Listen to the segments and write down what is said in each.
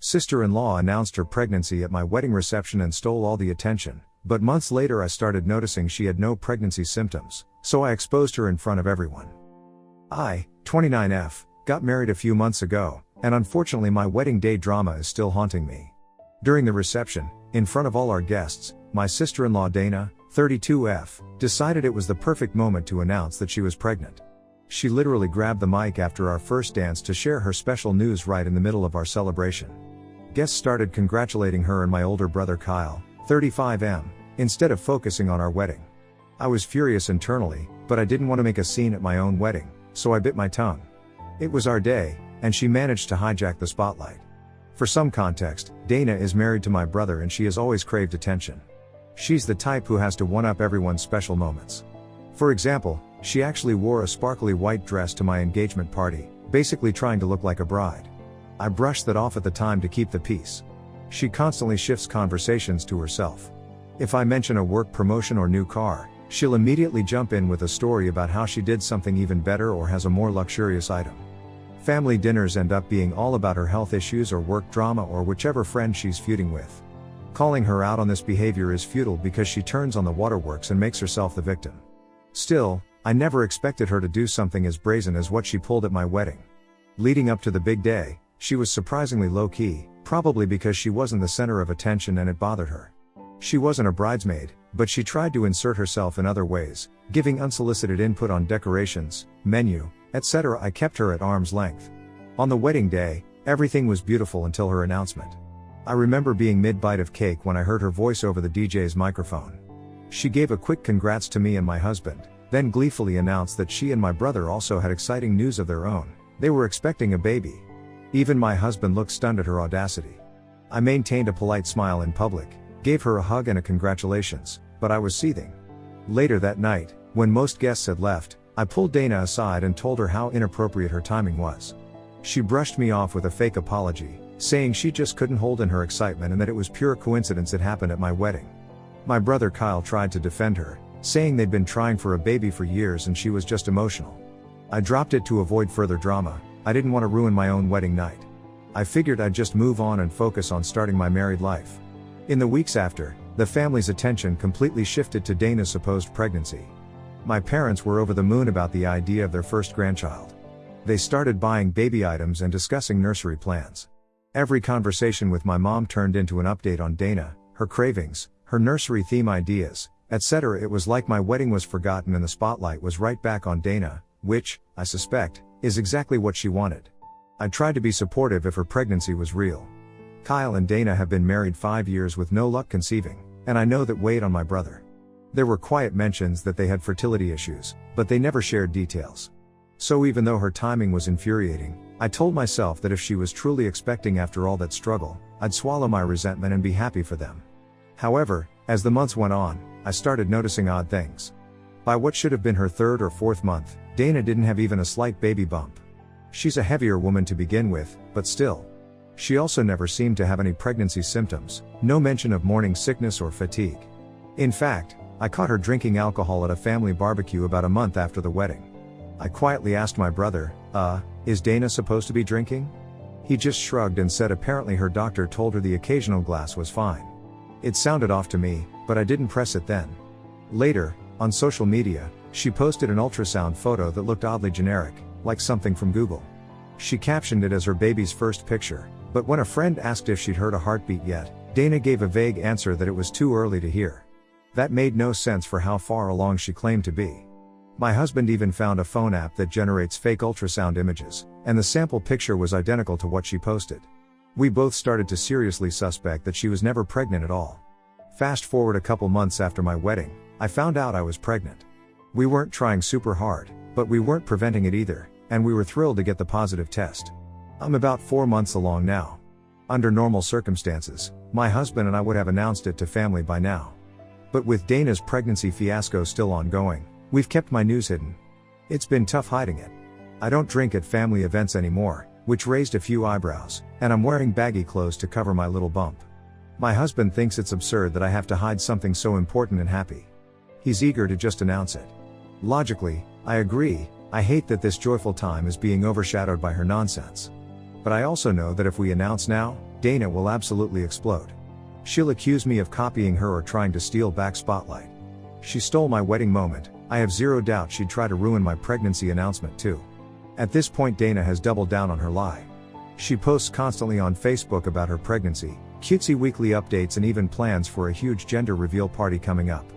sister-in-law announced her pregnancy at my wedding reception and stole all the attention, but months later I started noticing she had no pregnancy symptoms, so I exposed her in front of everyone. I, 29F, got married a few months ago, and unfortunately my wedding day drama is still haunting me. During the reception, in front of all our guests, my sister-in-law Dana, 32F, decided it was the perfect moment to announce that she was pregnant. She literally grabbed the mic after our first dance to share her special news right in the middle of our celebration. Guests started congratulating her and my older brother Kyle, 35M, instead of focusing on our wedding. I was furious internally, but I didn't want to make a scene at my own wedding, so I bit my tongue. It was our day, and she managed to hijack the spotlight. For some context, Dana is married to my brother and she has always craved attention. She's the type who has to one-up everyone's special moments. For example, she actually wore a sparkly white dress to my engagement party, basically trying to look like a bride. I brushed that off at the time to keep the peace. She constantly shifts conversations to herself. If I mention a work promotion or new car, she'll immediately jump in with a story about how she did something even better or has a more luxurious item. Family dinners end up being all about her health issues or work drama or whichever friend she's feuding with. Calling her out on this behavior is futile because she turns on the waterworks and makes herself the victim. Still, I never expected her to do something as brazen as what she pulled at my wedding. Leading up to the big day, she was surprisingly low-key, probably because she wasn't the center of attention and it bothered her. She wasn't a bridesmaid, but she tried to insert herself in other ways, giving unsolicited input on decorations, menu, etc. I kept her at arm's length. On the wedding day, everything was beautiful until her announcement. I remember being mid-bite of cake when I heard her voice over the DJ's microphone. She gave a quick congrats to me and my husband, then gleefully announced that she and my brother also had exciting news of their own. They were expecting a baby. Even my husband looked stunned at her audacity. I maintained a polite smile in public, gave her a hug and a congratulations, but I was seething. Later that night, when most guests had left, I pulled Dana aside and told her how inappropriate her timing was. She brushed me off with a fake apology, saying she just couldn't hold in her excitement and that it was pure coincidence it happened at my wedding. My brother Kyle tried to defend her, saying they'd been trying for a baby for years and she was just emotional. I dropped it to avoid further drama. I didn't want to ruin my own wedding night. I figured I'd just move on and focus on starting my married life. In the weeks after, the family's attention completely shifted to Dana's supposed pregnancy. My parents were over the moon about the idea of their first grandchild. They started buying baby items and discussing nursery plans. Every conversation with my mom turned into an update on Dana, her cravings, her nursery theme ideas, etc. It was like my wedding was forgotten and the spotlight was right back on Dana, which, I suspect, is exactly what she wanted. I tried to be supportive if her pregnancy was real. Kyle and Dana have been married 5 years with no luck conceiving, and I know that weighed on my brother. There were quiet mentions that they had fertility issues, but they never shared details. So even though her timing was infuriating, I told myself that if she was truly expecting after all that struggle, I'd swallow my resentment and be happy for them. However, as the months went on, I started noticing odd things. By what should have been her 3rd or 4th month, Dana didn't have even a slight baby bump. She's a heavier woman to begin with, but still. She also never seemed to have any pregnancy symptoms, no mention of morning sickness or fatigue. In fact, I caught her drinking alcohol at a family barbecue about a month after the wedding. I quietly asked my brother, is Dana supposed to be drinking? He just shrugged and said apparently her doctor told her the occasional glass was fine. It sounded off to me, but I didn't press it then. Later, on social media, she posted an ultrasound photo that looked oddly generic, like something from Google. She captioned it as her baby's first picture, but when a friend asked if she'd heard a heartbeat yet, Dana gave a vague answer that it was too early to hear. That made no sense for how far along she claimed to be. My husband even found a phone app that generates fake ultrasound images, and the sample picture was identical to what she posted. We both started to seriously suspect that she was never pregnant at all. Fast forward a couple months after my wedding, I found out I was pregnant. We weren't trying super hard, but we weren't preventing it either, and we were thrilled to get the positive test. I'm about 4 months along now. Under normal circumstances, my husband and I would have announced it to family by now. But with Dana's pregnancy fiasco still ongoing, we've kept my news hidden. It's been tough hiding it. I don't drink at family events anymore, which raised a few eyebrows, and I'm wearing baggy clothes to cover my little bump. My husband thinks it's absurd that I have to hide something so important and happy. He's eager to just announce it. Logically, I agree. I hate that this joyful time is being overshadowed by her nonsense. But I also know that if we announce now, Dana will absolutely explode. She'll accuse me of copying her or trying to steal back spotlight. She stole my wedding moment. I have zero doubt she'd try to ruin my pregnancy announcement too. At this point, Dana has doubled down on her lie. She posts constantly on Facebook about her pregnancy, cutesy weekly updates, and even plans for a huge gender reveal party coming up.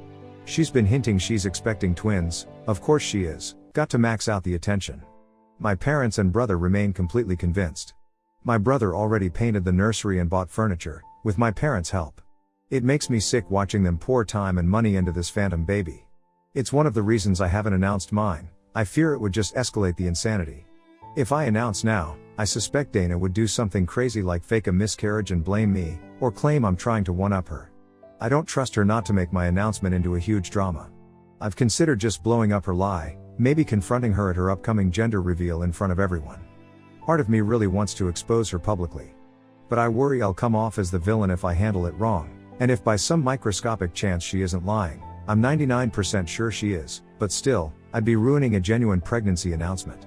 She's been hinting she's expecting twins. Of course she is. Got to max out the attention. My parents and brother remain completely convinced. My brother already painted the nursery and bought furniture, with my parents' help. It makes me sick watching them pour time and money into this phantom baby. It's one of the reasons I haven't announced mine. I fear it would just escalate the insanity. If I announce now, I suspect Dana would do something crazy like fake a miscarriage and blame me, or claim I'm trying to one-up her. I don't trust her not to make my announcement into a huge drama. I've considered just blowing up her lie, maybe confronting her at her upcoming gender reveal in front of everyone. Part of me really wants to expose her publicly. But I worry I'll come off as the villain if I handle it wrong, and if by some microscopic chance she isn't lying. I'm 99% sure she is, but still, I'd be ruining a genuine pregnancy announcement.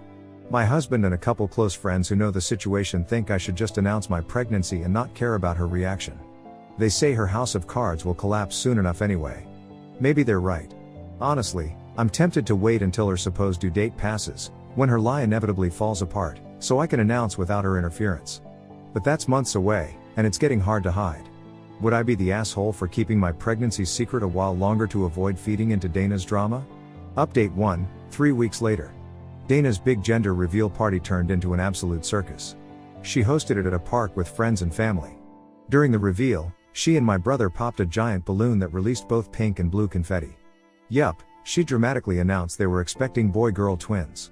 My husband and a couple close friends who know the situation think I should just announce my pregnancy and not care about her reaction. They say her house of cards will collapse soon enough anyway. Maybe they're right. Honestly, I'm tempted to wait until her supposed due date passes, when her lie inevitably falls apart, so I can announce without her interference. But that's months away, and it's getting hard to hide. Would I be the asshole for keeping my pregnancy secret a while longer to avoid feeding into Dana's drama? Update 1, 3 weeks later. Dana's big gender reveal party turned into an absolute circus. She hosted it at a park with friends and family. During the reveal, she and my brother popped a giant balloon that released both pink and blue confetti. Yup, she dramatically announced they were expecting boy-girl twins.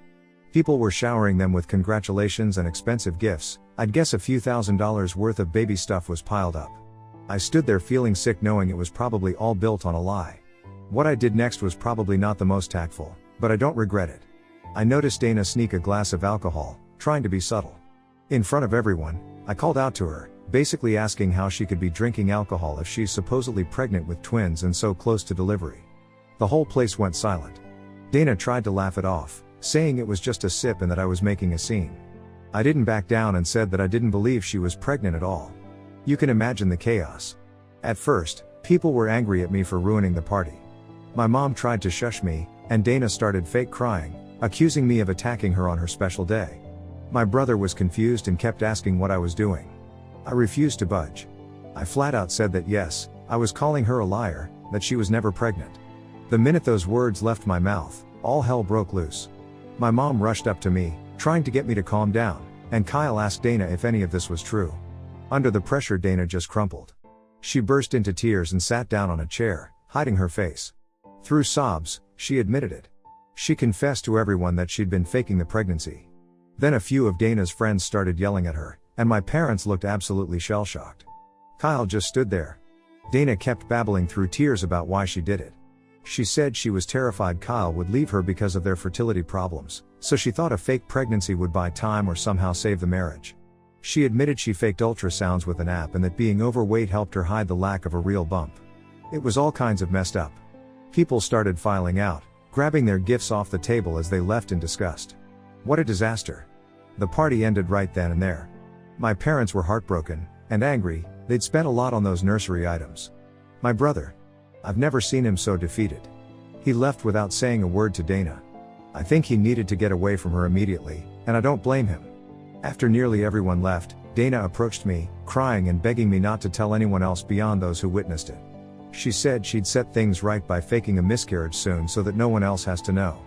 People were showering them with congratulations and expensive gifts. I'd guess a few $1,000s worth of baby stuff was piled up. I stood there feeling sick knowing it was probably all built on a lie. What I did next was probably not the most tactful, but I don't regret it. I noticed Dana sneak a glass of alcohol, trying to be subtle. In front of everyone, I called out to her, basically asking how she could be drinking alcohol if she's supposedly pregnant with twins and so close to delivery. The whole place went silent. Dana tried to laugh it off, saying it was just a sip and that I was making a scene. I didn't back down and said that I didn't believe she was pregnant at all. You can imagine the chaos. At first, people were angry at me for ruining the party. My mom tried to shush me, and Dana started fake crying, accusing me of attacking her on her special day. My brother was confused and kept asking what I was doing. I refused to budge. I flat out said that yes, I was calling her a liar, that she was never pregnant. The minute those words left my mouth, all hell broke loose. My mom rushed up to me, trying to get me to calm down, and Kyle asked Dana if any of this was true. Under the pressure, Dana just crumpled. She burst into tears and sat down on a chair, hiding her face. Through sobs, she admitted it. She confessed to everyone that she'd been faking the pregnancy. Then a few of Dana's friends started yelling at her, and my parents looked absolutely shell-shocked. Kyle just stood there. Dana kept babbling through tears about why she did it. She said she was terrified Kyle would leave her because of their fertility problems, so she thought a fake pregnancy would buy time or somehow save the marriage. She admitted she faked ultrasounds with an app and that being overweight helped her hide the lack of a real bump. It was all kinds of messed up. People started filing out, grabbing their gifts off the table as they left in disgust. What a disaster. The party ended right then and there. My parents were heartbroken and angry. They'd spent a lot on those nursery items. My brother. I've never seen him so defeated. He left without saying a word to Dana. I think he needed to get away from her immediately, and I don't blame him. After nearly everyone left, Dana approached me, crying and begging me not to tell anyone else beyond those who witnessed it. She said she'd set things right by faking a miscarriage soon so that no one else has to know.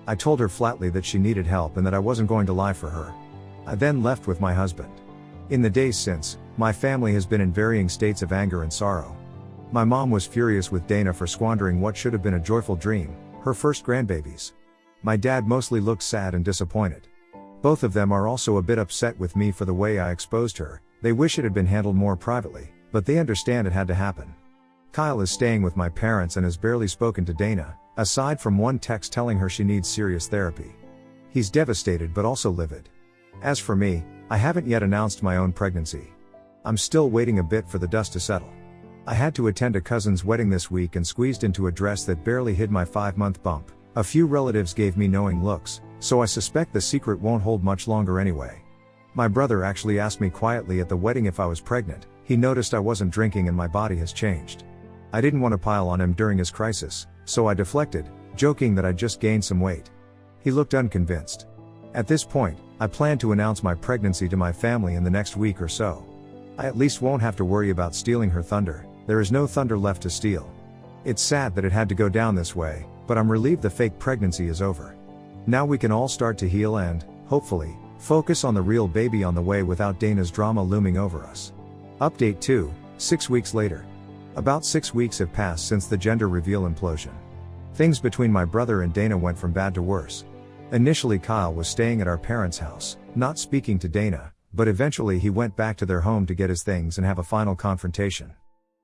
I told her flatly that she needed help and that I wasn't going to lie for her. I then left with my husband. In the days since, my family has been in varying states of anger and sorrow. My mom was furious with Dana for squandering what should have been a joyful dream, her first grandbabies. My dad mostly looked sad and disappointed. Both of them are also a bit upset with me for the way I exposed her. They wish it had been handled more privately, but they understand it had to happen. Kyle is staying with my parents and has barely spoken to Dana, aside from one text telling her she needs serious therapy. He's devastated but also livid. As for me, I haven't yet announced my own pregnancy. I'm still waiting a bit for the dust to settle. I had to attend a cousin's wedding this week and squeezed into a dress that barely hid my 5-month bump. A few relatives gave me knowing looks, so I suspect the secret won't hold much longer anyway. My brother actually asked me quietly at the wedding if I was pregnant. He noticed I wasn't drinking and my body has changed. I didn't want to pile on him during his crisis, so I deflected, joking that I'd just gained some weight. He looked unconvinced. At this point, I plan to announce my pregnancy to my family in the next week or so. I at least won't have to worry about stealing her thunder. There is no thunder left to steal. It's sad that it had to go down this way, but I'm relieved the fake pregnancy is over. Now we can all start to heal and, hopefully, focus on the real baby on the way without Dana's drama looming over us. Update 2, 6 weeks later. About 6 weeks have passed since the gender reveal implosion. Things between my brother and Dana went from bad to worse. Initially Kyle was staying at our parents' house, not speaking to Dana, but eventually he went back to their home to get his things and have a final confrontation.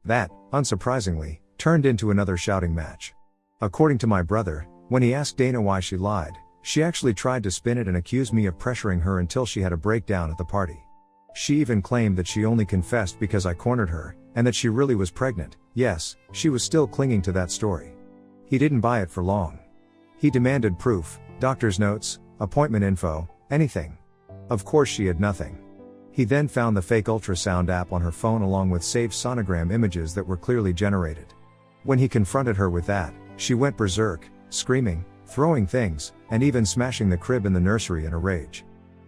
That, unsurprisingly, turned into another shouting match. According to my brother, when he asked Dana why she lied, she actually tried to spin it and accuse me of pressuring her until she had a breakdown at the party. She even claimed that she only confessed because I cornered her, and that she really was pregnant. Yes, she was still clinging to that story. He didn't buy it for long. He demanded proof, doctor's notes, appointment info, anything. Of course she had nothing. He then found the fake ultrasound app on her phone along with saved sonogram images that were clearly generated. When he confronted her with that, she went berserk, screaming, throwing things, and even smashing the crib in the nursery in a rage.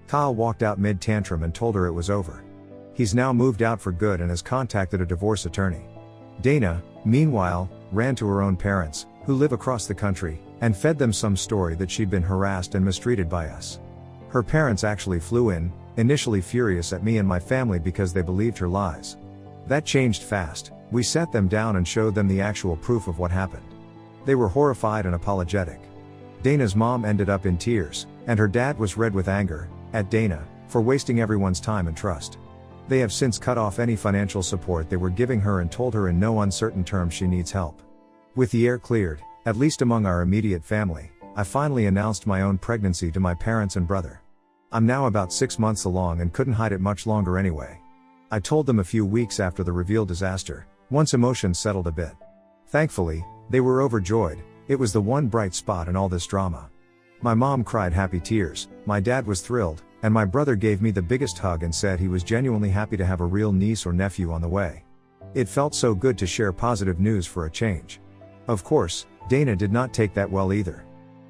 Kyle walked out mid-tantrum and told her it was over. He's now moved out for good and has contacted a divorce attorney. Dana, meanwhile, ran to her own parents, who live across the country, and fed them some story that she'd been harassed and mistreated by us. Her parents actually flew in, initially furious at me and my family because they believed her lies. That changed fast. We sat them down and showed them the actual proof of what happened. They were horrified and apologetic. Dana's mom ended up in tears, and her dad was red with anger at Dana for wasting everyone's time and trust. They have since cut off any financial support they were giving her and told her in no uncertain terms she needs help. With the air cleared, at least among our immediate family, I finally announced my own pregnancy to my parents and brother. I'm now about 6 months along and couldn't hide it much longer anyway. I told them a few weeks after the reveal disaster, once emotions settled a bit. Thankfully, they were overjoyed. It was the one bright spot in all this drama. My mom cried happy tears, my dad was thrilled, and my brother gave me the biggest hug and said he was genuinely happy to have a real niece or nephew on the way. It felt so good to share positive news for a change. Of course, Dana did not take that well either.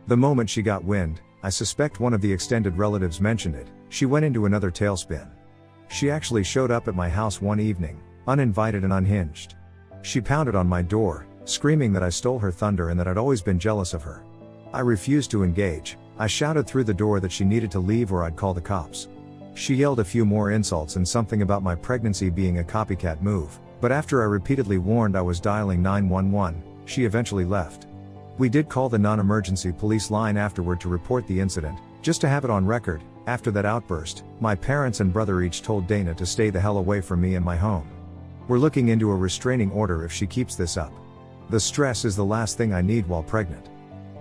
The moment she got wind, I suspect one of the extended relatives mentioned it, she went into another tailspin. She actually showed up at my house one evening, uninvited and unhinged. She pounded on my door, screaming that I stole her thunder and that I'd always been jealous of her. I refused to engage. I shouted through the door that she needed to leave or I'd call the cops. She yelled a few more insults and something about my pregnancy being a copycat move, but after I repeatedly warned I was dialing 911, she eventually left. We did call the non-emergency police line afterward to report the incident, just to have it on record. After that outburst, my parents and brother each told Dana to stay the hell away from me and my home. We're looking into a restraining order if she keeps this up. The stress is the last thing I need while pregnant.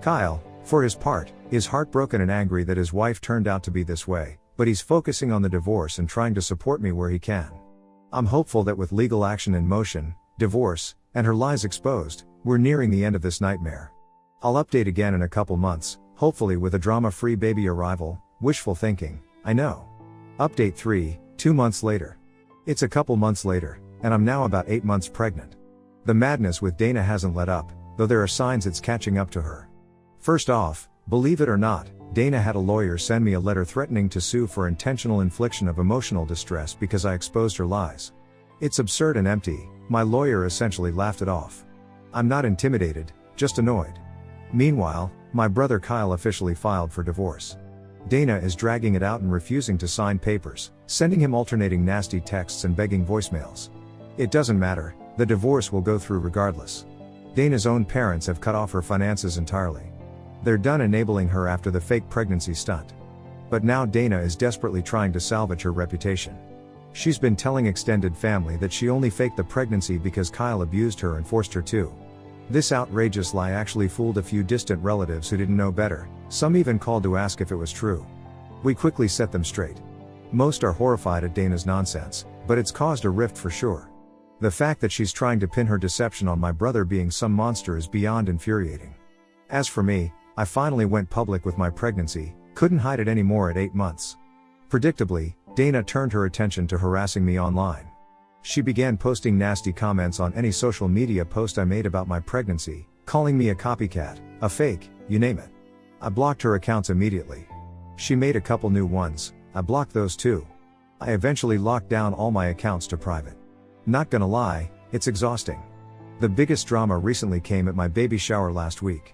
Kyle, for his part, is heartbroken and angry that his wife turned out to be this way, but he's focusing on the divorce and trying to support me where he can. I'm hopeful that with legal action in motion, divorce, and her lies exposed, we're nearing the end of this nightmare. I'll update again in a couple months, hopefully with a drama-free baby arrival. Wishful thinking, I know. Update 3, 2 months later. It's a couple months later, and I'm now about 8 months pregnant. The madness with Dana hasn't let up, though there are signs it's catching up to her. First off, believe it or not, Dana had a lawyer send me a letter threatening to sue for intentional infliction of emotional distress because I exposed her lies. It's absurd and empty. My lawyer essentially laughed it off. I'm not intimidated, just annoyed. Meanwhile, my brother Kyle officially filed for divorce. Dana is dragging it out and refusing to sign papers, sending him alternating nasty texts and begging voicemails. It doesn't matter, the divorce will go through regardless. Dana's own parents have cut off her finances entirely. They're done enabling her after the fake pregnancy stunt. But now Dana is desperately trying to salvage her reputation. She's been telling extended family that she only faked the pregnancy because Kyle abused her and forced her to. This outrageous lie actually fooled a few distant relatives who didn't know better. Some even called to ask if it was true. We quickly set them straight. Most are horrified at Dana's nonsense, but it's caused a rift for sure. The fact that she's trying to pin her deception on my brother being some monster is beyond infuriating. As for me, I finally went public with my pregnancy, couldn't hide it anymore at 8 months. Predictably, Dana turned her attention to harassing me online. She began posting nasty comments on any social media post I made about my pregnancy, calling me a copycat, a fake, you name it. I blocked her accounts immediately. She made a couple new ones, I blocked those too. I eventually locked down all my accounts to private. Not gonna lie, it's exhausting. The biggest drama recently came at my baby shower last week.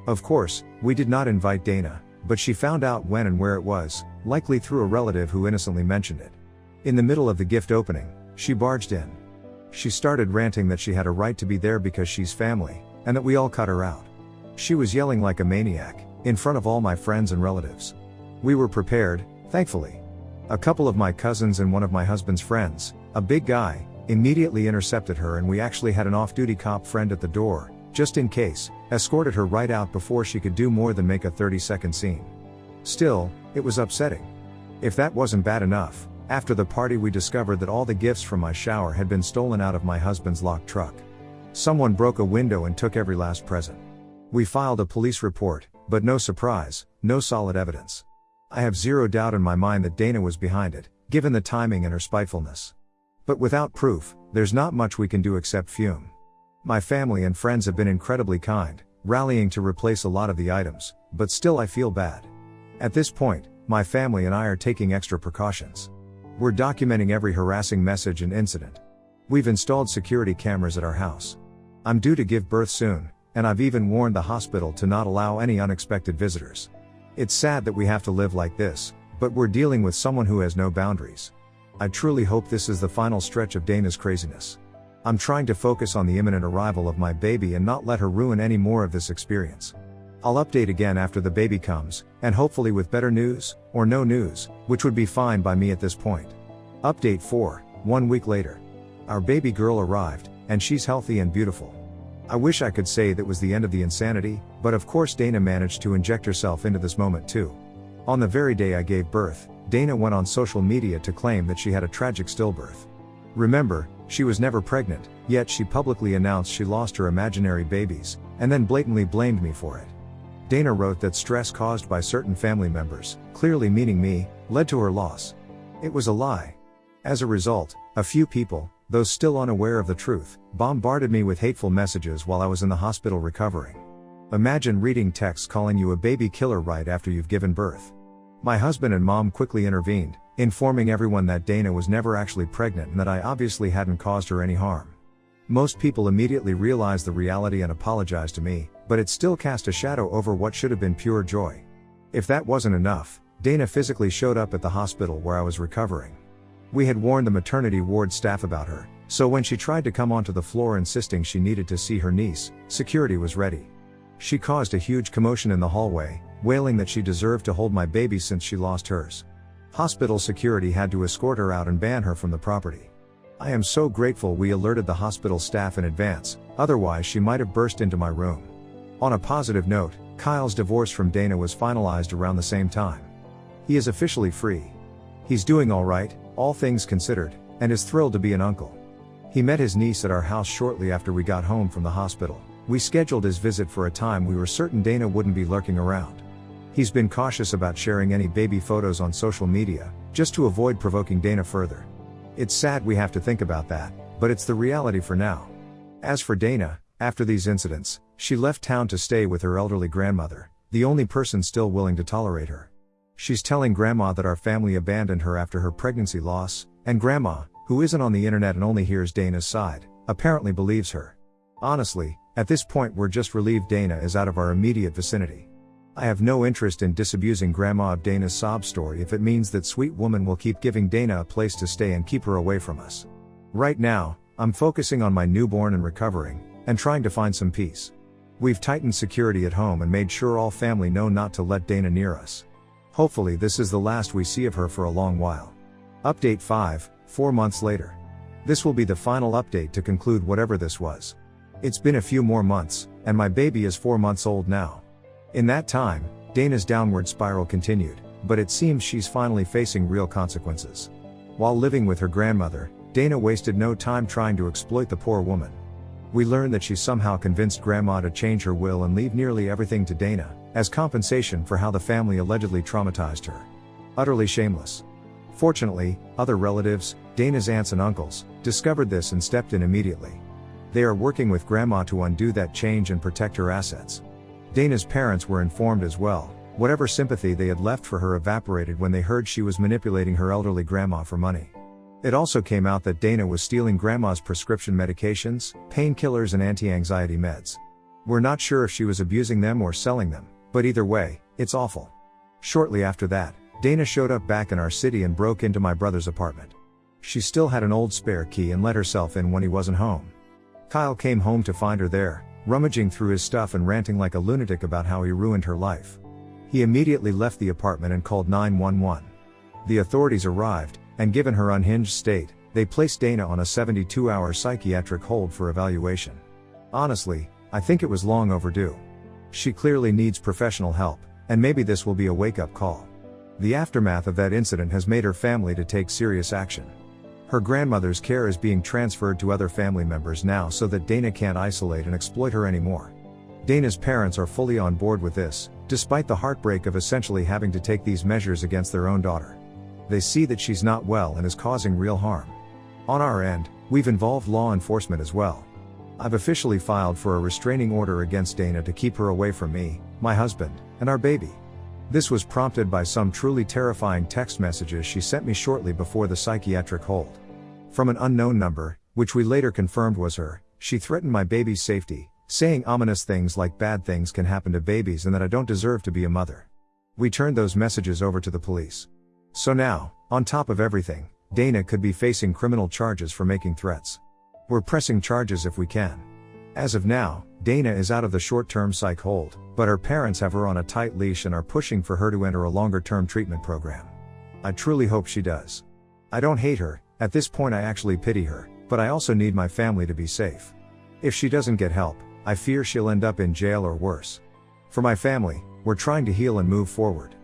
Of course, we did not invite Dana, but she found out when and where it was, likely through a relative who innocently mentioned it. In the middle of the gift opening, she barged in. She started ranting that she had a right to be there because she's family, and that we all cut her out. She was yelling like a maniac, in front of all my friends and relatives. We were prepared, thankfully. A couple of my cousins and one of my husband's friends, a big guy, immediately intercepted her, and we actually had an off-duty cop friend at the door, just in case, escorted her right out before she could do more than make a 30-second scene. Still, it was upsetting. If that wasn't bad enough, after the party we discovered that all the gifts from my shower had been stolen out of my husband's locked truck. Someone broke a window and took every last present. We filed a police report, but no surprise, no solid evidence. I have zero doubt in my mind that Dana was behind it, given the timing and her spitefulness. But without proof, there's not much we can do except fume. My family and friends have been incredibly kind, rallying to replace a lot of the items, but still I feel bad. At this point, my family and I are taking extra precautions. We're documenting every harassing message and incident. We've installed security cameras at our house. I'm due to give birth soon, and I've even warned the hospital to not allow any unexpected visitors. It's sad that we have to live like this, but we're dealing with someone who has no boundaries. I truly hope this is the final stretch of Dana's craziness. I'm trying to focus on the imminent arrival of my baby and not let her ruin any more of this experience. I'll update again after the baby comes, and hopefully with better news, or no news, which would be fine by me at this point. Update 4, 1 week later. Our baby girl arrived, and she's healthy and beautiful. I wish I could say that was the end of the insanity, but of course Dana managed to inject herself into this moment too. On the very day I gave birth, Dana went on social media to claim that she had a tragic stillbirth. Remember, she was never pregnant, yet she publicly announced she lost her imaginary babies, and then blatantly blamed me for it. Dana wrote that stress caused by certain family members, clearly meaning me, led to her loss. It was a lie. As a result, a few people, those still unaware of the truth, bombarded me with hateful messages while I was in the hospital recovering. Imagine reading texts calling you a baby killer right after you've given birth. My husband and mom quickly intervened, informing everyone that Dana was never actually pregnant and that I obviously hadn't caused her any harm. Most people immediately realized the reality and apologized to me, but it still cast a shadow over what should have been pure joy. If that wasn't enough, Dana physically showed up at the hospital where I was recovering. We had warned the maternity ward staff about her, so when she tried to come onto the floor insisting she needed to see her niece, security was ready. She caused a huge commotion in the hallway, wailing that she deserved to hold my baby since she lost hers. Hospital security had to escort her out and ban her from the property. I am so grateful we alerted the hospital staff in advance, otherwise she might have burst into my room. On a positive note, Kyle's divorce from Dana was finalized around the same time. He is officially free. He's doing alright, all things considered, and is thrilled to be an uncle. He met his niece at our house shortly after we got home from the hospital. We scheduled his visit for a time we were certain Dana wouldn't be lurking around. He's been cautious about sharing any baby photos on social media, just to avoid provoking Dana further. It's sad we have to think about that, but it's the reality for now. As for Dana, after these incidents, she left town to stay with her elderly grandmother, the only person still willing to tolerate her. She's telling Grandma that our family abandoned her after her pregnancy loss, and Grandma, who isn't on the internet and only hears Dana's side, apparently believes her. Honestly, at this point we're just relieved Dana is out of our immediate vicinity. I have no interest in disabusing Grandma of Dana's sob story if it means that sweet woman will keep giving Dana a place to stay and keep her away from us. Right now, I'm focusing on my newborn and recovering, and trying to find some peace. We've tightened security at home and made sure all family know not to let Dana near us. Hopefully this is the last we see of her for a long while. Update 5, 4 months later. This will be the final update to conclude whatever this was. It's been a few more months, and my baby is 4 months old now. In that time, Dana's downward spiral continued, but it seems she's finally facing real consequences. While living with her grandmother, Dana wasted no time trying to exploit the poor woman. We learned that she somehow convinced Grandma to change her will and leave nearly everything to Dana, as compensation for how the family allegedly traumatized her. Utterly shameless. Fortunately, other relatives, Dana's aunts and uncles, discovered this and stepped in immediately. They are working with Grandma to undo that change and protect her assets. Dana's parents were informed as well. Whatever sympathy they had left for her evaporated when they heard she was manipulating her elderly grandma for money. It also came out that Dana was stealing Grandma's prescription medications, painkillers and anti-anxiety meds. We're not sure if she was abusing them or selling them, but either way, it's awful. Shortly after that, Dana showed up back in our city and broke into my brother's apartment. She still had an old spare key and let herself in when he wasn't home. Kyle came home to find her there, rummaging through his stuff and ranting like a lunatic about how he ruined her life. He immediately left the apartment and called 911. The authorities arrived, and given her unhinged state, they placed Dana on a 72-hour psychiatric hold for evaluation. Honestly, I think it was long overdue. She clearly needs professional help, and maybe this will be a wake-up call. The aftermath of that incident has made her family to take serious action. Her grandmother's care is being transferred to other family members now so that Dana can't isolate and exploit her anymore. Dana's parents are fully on board with this, despite the heartbreak of essentially having to take these measures against their own daughter. They see that she's not well and is causing real harm. On our end, we've involved law enforcement as well. I've officially filed for a restraining order against Dana to keep her away from me, my husband, and our baby. This was prompted by some truly terrifying text messages she sent me shortly before the psychiatric hold. From an unknown number, which we later confirmed was her, she threatened my baby's safety, saying ominous things like bad things can happen to babies and that I don't deserve to be a mother. We turned those messages over to the police. So now, on top of everything, Dana could be facing criminal charges for making threats. We're pressing charges if we can. As of now, Dana is out of the short-term psych hold, but her parents have her on a tight leash and are pushing for her to enter a longer-term treatment program. I truly hope she does. I don't hate her, at this point I actually pity her, but I also need my family to be safe. If she doesn't get help, I fear she'll end up in jail or worse. For my family, we're trying to heal and move forward.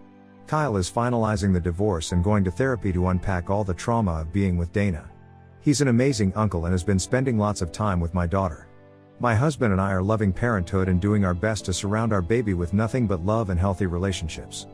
Kyle is finalizing the divorce and going to therapy to unpack all the trauma of being with Dana. He's an amazing uncle and has been spending lots of time with my daughter. My husband and I are loving parenthood and doing our best to surround our baby with nothing but love and healthy relationships.